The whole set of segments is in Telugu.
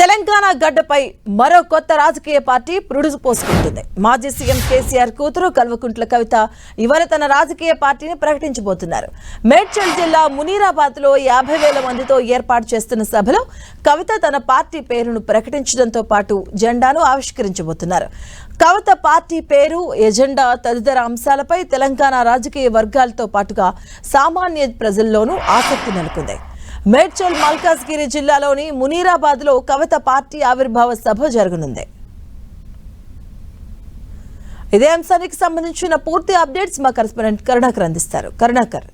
తెలంగాణ గడ్డపై మరో కొత్త రాజకీయ పార్టీ పురుడు పోసుకుంటుంది. మాజీ సీఎం కేసీఆర్ కూతురు కల్వకుంట్ల కవిత ఇవాళ తన రాజకీయ పార్టీని ప్రకటించబోతున్నారు. మేడ్చల్ జిల్లా మునీరాబాద్ లో 50,000 మందితో ఏర్పాటు చేస్తున్న సభలో కవిత తన పార్టీ పేరును ప్రకటించడంతో పాటు జెండాను ఆవిష్కరించబోతున్నారు. కవిత పార్టీ పేరు, ఎజెండా తదితర అంశాలపై తెలంగాణ రాజకీయ వర్గాలతో పాటుగా సామాన్య ప్రజల్లోనూ ఆసక్తి నెలకొంది. మేడ్చల్ మల్కాజ్గిరి జిల్లాలోని మునీరాబాద్ లో కవిత పార్టీ ఆవిర్భావ సభ జరగనుంది. ఇదే అంశానికి సంబంధించిన పూర్తి అప్డేట్స్ మా కరెస్పాండెంట్ కరుణాకర్ అందిస్తారు. కరుణాకర్,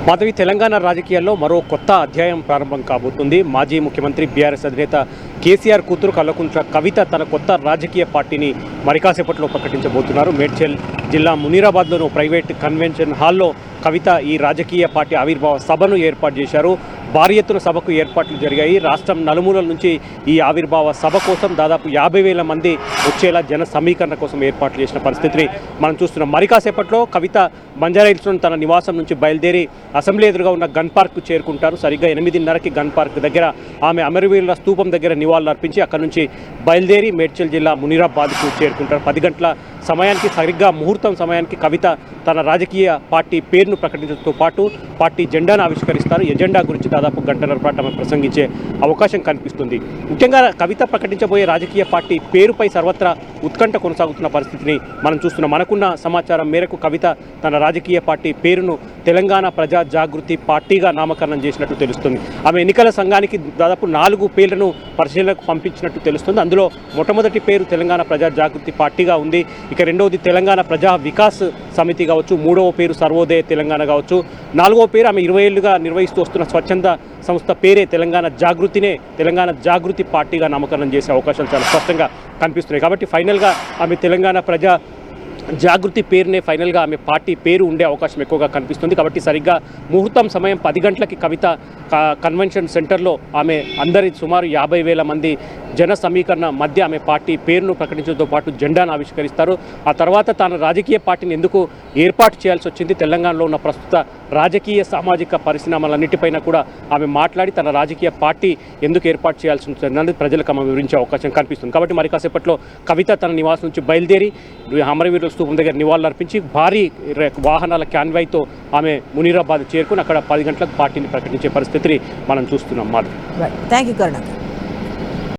మాధవి, తెలంగాణ రాజకీయాల్లో మరో కొత్త అధ్యాయం ప్రారంభం కాబోతుంది. మాజీ ముఖ్యమంత్రి బీఆర్ఎస్ అధినేత కేసీఆర్ కూతురు కల్వకుంట్ల కవిత తన కొత్త రాజకీయ పార్టీని మరికాసేపట్లో ప్రకటించబోతున్నారు. మేడ్చల్ జిల్లా మునీరాబాద్లోని ప్రైవేట్ కన్వెన్షన్ హాల్లో కవిత ఈ రాజకీయ పార్టీ ఆవిర్భావ సభను ఏర్పాటు చేశారు. భారీ ఎత్తున సభకు ఏర్పాట్లు జరిగాయి. రాష్ట్రం నలుమూలల నుంచి ఈ ఆవిర్భావ సభ కోసం దాదాపు 50,000 మంది వచ్చేలా జన సమీకరణ కోసం ఏర్పాట్లు చేసిన పరిస్థితిని మనం చూస్తున్నాం. మరి కాసేపట్లో కవిత బంజారాహిల్స్లోని తన నివాసం నుంచి బయలుదేరి అసెంబ్లీ ఎదురుగా ఉన్న గన్ పార్క్కు చేరుకుంటారు. సరిగ్గా 8:30కి గన్ పార్క్ దగ్గర ఆమె అమరవీరుల స్తూపం దగ్గర నివాళులు అర్పించి అక్కడి నుంచి బయలుదేరి మేడ్చల్ జిల్లా మునీరాబాద్కు చేరుకుంటారు. 10 గంటల సమయానికి, సరిగ్గా ముహూర్తం సమయానికి కవిత తన రాజకీయ పార్టీ పేరును ప్రకటించడంతో పాటు పార్టీ జెండాను ఆవిష్కరిస్తారు. ఎజెండా గురించి దాదాపు గంటన్నర పాటు ఆమె ప్రసంగించే అవకాశం కనిపిస్తుంది. ముఖ్యంగా కవిత ప్రకటించబోయే రాజకీయ పార్టీ పేరుపై సర్వత్రా ఉత్కంఠ కొనసాగుతున్న పరిస్థితిని మనం చూస్తున్నాం. మనకున్న సమాచారం మేరకు కవిత తన రాజకీయ పార్టీ పేరును తెలంగాణ ప్రజా జాగృతి పార్టీగా నామకరణం చేసినట్టు తెలుస్తుంది. ఆమె ఎన్నికల సంఘానికి దాదాపు 4 పేర్లను పరిశీలనకు పంపించినట్టు తెలుస్తుంది. అందులో మొట్టమొదటి పేరు తెలంగాణ ప్రజా జాగృతి పార్టీగా ఉంది. ఇక రెండవది తెలంగాణ ప్రజా వికాస్ సమితి కావచ్చు, మూడవ పేరు సర్వోదయ తెలంగాణ కావచ్చు, 4వ పేరు ఆమె 20 ఏళ్లుగా నిర్వహిస్తూ వస్తున్న స్వచ్ఛంద సంస్థ పేరే తెలంగాణ జాగృతినే తెలంగాణ జాగృతి పార్టీగా నామకరణం చేసే అవకాశాలు చాలా స్పష్టంగా కనిపిస్తున్నాయి. కాబట్టి ఫైనల్గా ఆమె తెలంగాణ ప్రజా జాగృతి పేరునే ఫైనల్గా ఆమె పార్టీ పేరు ఉండే అవకాశం ఎక్కువగా కనిపిస్తుంది. కాబట్టి సరిగ్గా ముహూర్తం సమయం 10 గంటలకి కవిత కన్వెన్షన్ సెంటర్లో ఆమె అందరి సుమారు 50,000 మంది జన సమీకరణ మధ్య ఆమె పార్టీ పేరును ప్రకటించడంతో పాటు జెండాను ఆవిష్కరిస్తారు. ఆ తర్వాత తాను రాజకీయ పార్టీని ఎందుకు ఏర్పాటు చేయాల్సి వచ్చింది, తెలంగాణలో ఉన్న ప్రస్తుత రాజకీయ సామాజిక పరిణామాలన్నిటిపైన కూడా ఆమె మాట్లాడి తన రాజకీయ పార్టీ ఎందుకు ఏర్పాటు చేయాల్సి ఉంటుంది ప్రజలకు ఆమె వివరించే అవకాశం కనిపిస్తుంది. కాబట్టి మరి కాసేపట్లో కవిత తన నివాసం నుంచి బయలుదేరి అమరవీరుల స్తూపం దగ్గర నివాళులు అర్పించి భారీ వాహనాల క్యాన్వాయ్తో ఆమె మునీరాబాద్ చేరుకుని అక్కడ 10 గంటలకు పార్టీని ప్రకటించే పరిస్థితిని మనం చూస్తున్నాం. Madhav, thank you Karunakar.